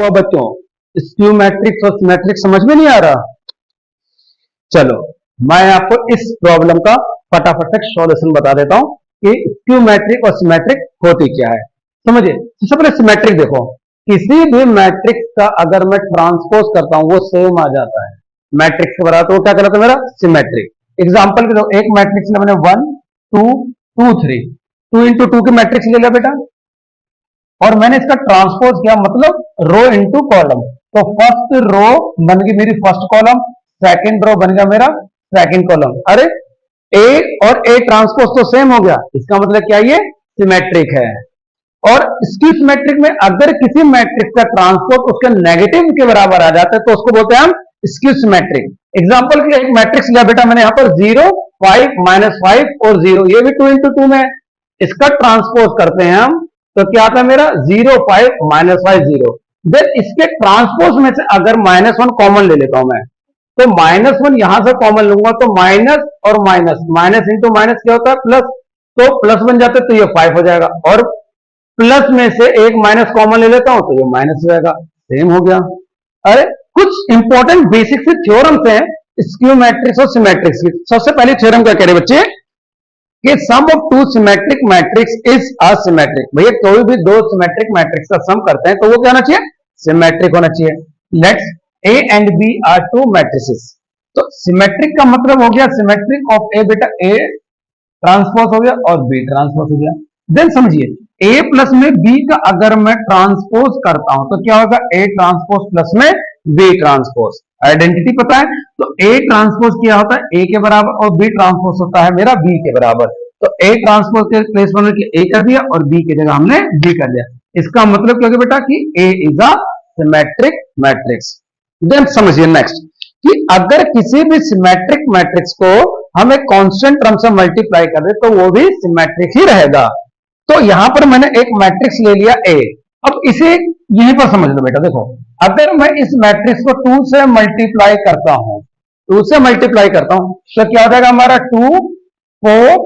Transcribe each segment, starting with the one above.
हुआ बच्चों? Skew matrix और सिमेट्रिक समझ में नहीं आ रहा? चलो मैं आपको इस प्रॉब्लम का फटाफट से सॉल्यूशन बता देता हूं कि स्क्यू मैट्रिक और सिमेट्रिक होती क्या है। समझिए, सबसे पहले सिमेट्रिक देखो। किसी भी मैट्रिक्स का अगर मैं ट्रांसपोज करता हूं वो सेम आ जाता है मैट्रिक्स के बराबर, तो वो क्या कहलाता है? मेरा सिमेट्रिक। एग्जांपल के दो, एक मैट्रिक्स लिया मैंने 1 2 2 3, 2 इंटू 2 की मैट्रिक्स ले लिया बेटा, और मैंने इसका ट्रांसपोज किया, मतलब रो इंटू कॉलम। तो फर्स्ट रो बन गई मेरी फर्स्ट कॉलम, सेकंड रो बन गया मेरा सेकंड कॉलम। अरे ए और ए ट्रांसपोज तो सेम हो गया, इसका मतलब क्या? ये सिमेट्रिक है। और इसकी सिमेट्रिक में अगर किसी मैट्रिक्स का ट्रांसपोज उसके नेगेटिव के बराबर आ जाता है तो उसको बोलते हैं हम स्क्यू सिमेट्रिक। एग्जांपल के एक मैट्रिक्स लिया बेटा मैंने यहां पर 0 5 -5 और 0, ये भी 2 इंटू 2 में, इसका ट्रांसपोज करते हैं हम तो क्या आता है मेरा? 0 5 -5 0। देन इसके ट्रांसपोज में से अगर -1 कॉमन ले लेता हूं मैं, तो -1 यहां से कॉमन लूंगा तो माइनस और माइनस, माइनस इंटू माइनस क्या होता है? प्लस। तो प्लस बन जाते तो ये 5 हो जाएगा, और प्लस में से एक माइनस कॉमन ले लेता हूं तो ये माइनस हो जाएगा, सेम हो गया। अरे कुछ इंपॉर्टेंट बेसिक से थ्योरम्स हैं स्क्यू मैट्रिक्स और सिमेट्रिक्स की। सबसे पहली थ्योरम क्या कह रहे बच्चे कि sum of two symmetric matrix is asymmetric. भैया कोई भी दो सिमेट्रिक मैट्रिक्स का सम करते हैं तो वो क्या होना चाहिए? सिमेट्रिक होना चाहिए। Let's A and B are two matrices. तो सिमेट्रिक का मतलब हो गया सिमेट्रिक ऑफ ए, बेटा ए ट्रांसपोज हो गया और बी ट्रांसपोज हो गया। देन समझिए, ए प्लस में बी का अगर मैं ट्रांसपोज करता हूं तो क्या होगा? ए ट्रांसपोज प्लस में बी ट्रांसपोज। आइडेंटिटी पता है तो ए ट्रांसपोज क्या होता है? ए के बराबर, और बी ट्रांसपोज होता है मेरा बी के बराबर। तो ए ट्रांसपोज के प्लेस पर ए कर दिया और बी की जगह हमने बी कर दिया। इसका मतलब क्या होगा बेटा कि A is a symmetric matrix. Then समझिए नेक्स्ट कि अगर किसी भी सिमेट्रिक मैट्रिक्स को हम एक कांस्टेंट टर्म से मल्टीप्लाई कर दे तो वो भी सिमेट्रिक ही रहेगा। तो यहां पर मैंने एक मैट्रिक्स ले लिया ए। अब इसे यहीं पर समझ लो बेटा, देखो अगर मैं इस मैट्रिक्स को 2 से मल्टीप्लाई करता हूं, 2 से मल्टीप्लाई करता हूं तो क्या हो जाएगा हमारा? 2 4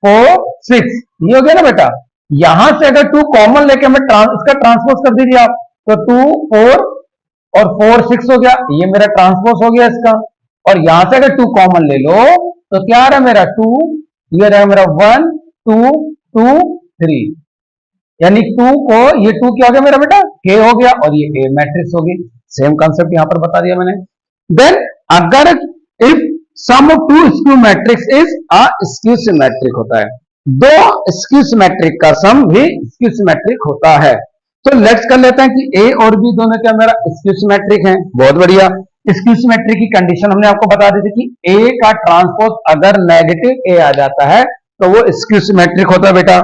4 6, ये हो गया ना बेटा। यहां से अगर 2 कॉमन लेके मैं इसका ट्रांसपोज कर दीजिए आप, तो 2 4 और 4 6 हो गया, ये मेरा ट्रांसपोज हो गया इसका। और यहां से अगर 2 कॉमन ले लो तो क्या आ रहा है मेरा? 2, ये रहेगा मेरा 1 2 2 3, यानी 2 को ये 2 क्या हो गया मेरा बेटा? के हो गया, और ये ए मैट्रिक्स होगी। सेम कंसेप्ट यहां पर बता दिया मैंने। देन अगर if sum of two skew matrix is a skew symmetric होता है, दो स्क्यू सिमेट्रिक का सम भी स्क्यू सिमेट्रिक होता है। तो लेट्स कर लेते हैं कि ए और बी दोनों क्या मेरा स्क्यू सिमेट्रिक है। बहुत बढ़िया। स्क्यू सिमेट्रिक की कंडीशन हमने आपको बता दी थी कि ए का ट्रांसपोज अगर नेगेटिव ए आ जाता है तो वो स्क्यू सिमेट्रिक होता है बेटा।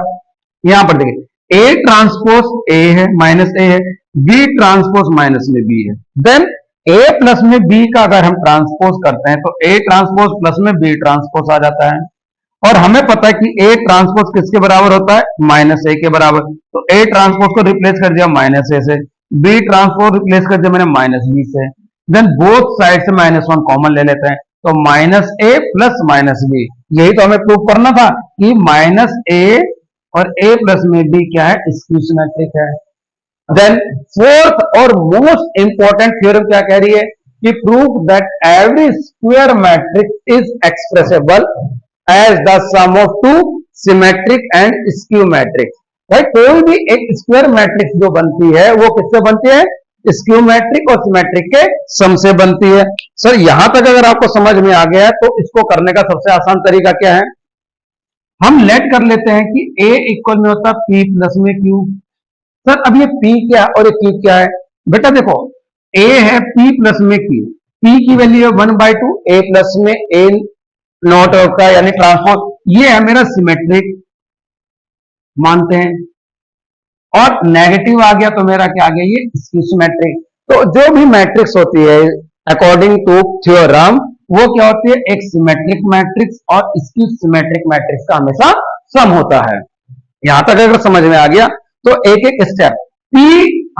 यहां पर देखिए ए ट्रांसपोज ए है, माइनस ए है, बी ट्रांसपोज माइनस में बी है। देन ए प्लस में बी का अगर हम ट्रांसपोज करते हैं तो ए ट्रांसपोज प्लस में बी ट्रांसपोज आ जाता है। और हमें पता है कि ए ट्रांसपोज किसके बराबर होता है? माइनस ए के बराबर। तो ए ट्रांसपोज को रिप्लेस कर दिया माइनस ए से, बी ट्रांसपोज रिप्लेस कर दिया मैंने माइनस बी से। देन बोथ साइड से -1 कॉमन ले लेते हैं तो माइनस ए प्लस माइनस बी। यही तो हमें प्रूव करना था कि माइनस ए और a प्लस में b क्या है? स्क्यू सिमेट्रिक है। देन फोर्थ और मोस्ट इंपॉर्टेंट थ्योरम क्या कह रही है कि prove that every square matrix is expressible as the sum of two symmetric and skew matrix. भाई कोई भी एक स्क्वायर मैट्रिक्स जो बनती है वो किससे बनती है? स्क्यू मैट्रिक और सिमेट्रिक के सम से बनती है। सर यहां तक अगर आपको समझ में आ गया है तो इसको करने का सबसे आसान तरीका क्या है? हम लेट कर लेते हैं कि a इक्वल में होता है p प्लस में q। सर अब ये p क्या और ये q क्या है? बेटा देखो a है p प्लस में q, p की वैल्यू है 1/2, a प्लस में a नॉट होता है यानी ट्रांसपोज, ये है मेरा सिमेट्रिक मानते हैं। और नेगेटिव आ गया तो मेरा क्या आ गया? ये स्क्यू सिमेट्रिक। तो जो भी मैट्रिक्स होती है अकॉर्डिंग टू थ्योरम वो क्या होती है? एक सिमेट्रिक मैट्रिक्स और स्क्यू सिमेट्रिक मैट्रिक्स का हमेशा सम होता है। यहां तक अगर समझ में आ गया तो एक एक स्टेप। P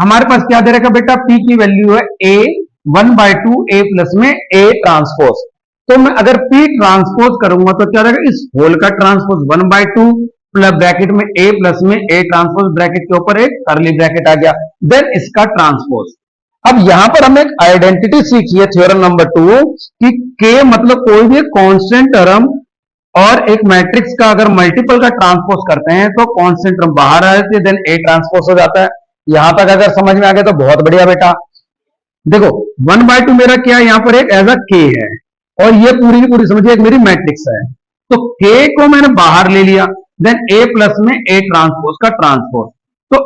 हमारे पास क्या दे रखा बेटा? P की वैल्यू है a 1/2 a प्लस में a ट्रांसपोज। तो मैं अगर P ट्रांसपोज करूंगा तो क्या रहेगा? इस होल का ट्रांसपोज 1/2 प्लस ब्रैकेट में a प्लस में a ट्रांसपोज, ब्रैकेट के ऊपर एक करली ब्रैकेट आ गया। देन इसका ट्रांसपोज अब यहां पर हमने एक आइडेंटिटी सीखी है थ्योरम नंबर 2 कि के मतलब कोई भी कांस्टेंट टर्म और एक मैट्रिक्स का अगर मल्टीपल का ट्रांसपोज करते हैं तो कांस्टेंट टर्म बाहर आ जाती है, देन ए ट्रांसपोज हो जाता है। यहां तक अगर समझ में आ गया तो बहुत बढ़िया बेटा। देखो 1/2 मेरा क्या है, यहां पर एक एज अ के है और ये पूरी की पूरी समझिए एक मेरी मैट्रिक्स है, तो के को मैंने बाहर ले लिया, देन ए प्लस में ए ट्रांसपोज का ट्रांसपोज, तो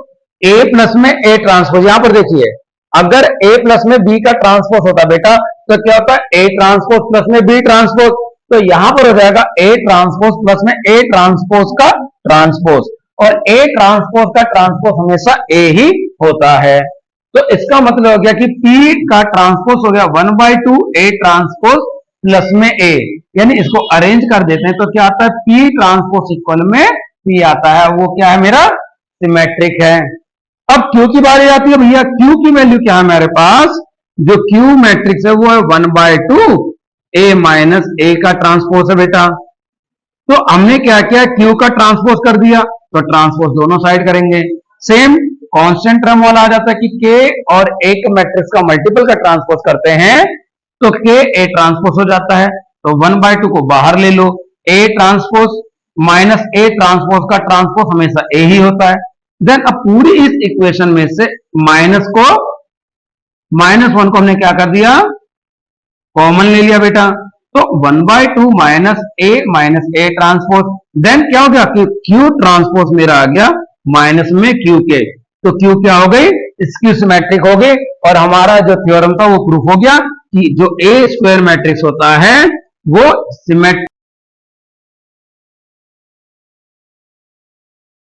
ए प्लस में ए ट्रांसपोज। यहां पर देखिए अगर ए प्लस में बी का ट्रांसपोज होता बेटा तो क्या होता है ए ट्रांसपोज प्लस में बी ट्रांसपोज, तो यहां पर हो जाएगा ए ट्रांसपोज प्लस में ए ट्रांसपोज का ट्रांसपोज, और ए ट्रांसपोज का ट्रांसपोज हमेशा ए ही होता है। तो इसका मतलब हो गया कि P का ट्रांसपोज हो गया 1/2 A ट्रांसपोज प्लस में A, यानी इसको अरेंज कर देते हैं तो क्या आता है P ट्रांसपोज इक्वल में P आता है, वो क्या है मेरा सिमेट्रिक है। अब Q की बारी आती है भैया, Q की वैल्यू क्या है मेरे पास, जो Q मैट्रिक्स है वो है 1/2 A माइनस A का ट्रांसपोज है बेटा। तो हमने क्या किया Q का ट्रांसपोज कर दिया, तो ट्रांसपोज दोनों साइड करेंगे, सेम कांस्टेंट टर्म वाला आ जाता है कि के और एक मैट्रिक्स का मल्टीपल का ट्रांसपोज करते हैं तो के ए ट्रांसपोज हो जाता है, तो 1/2 को बाहर ले लो, A transpose minus A transpose का ट्रांसपोज हमेशा ए ही होता है। देन अब पूरी इस इक्वेशन में से माइनस वन को हमने क्या कर दिया कॉमन ले लिया बेटा, तो 1/2 माइनस ए ट्रांसपोज, देन क्या हो गया कि क्यू ट्रांसपोज मेरा आ गया माइनस में क्यू के, तो क्यू क्या हो गई स्क्यू सिमेट्रिक हो गई, और हमारा जो थ्योरम था वो प्रूफ हो गया कि जो ए स्क्वायर मैट्रिक्स होता है वो सिमेट्रिक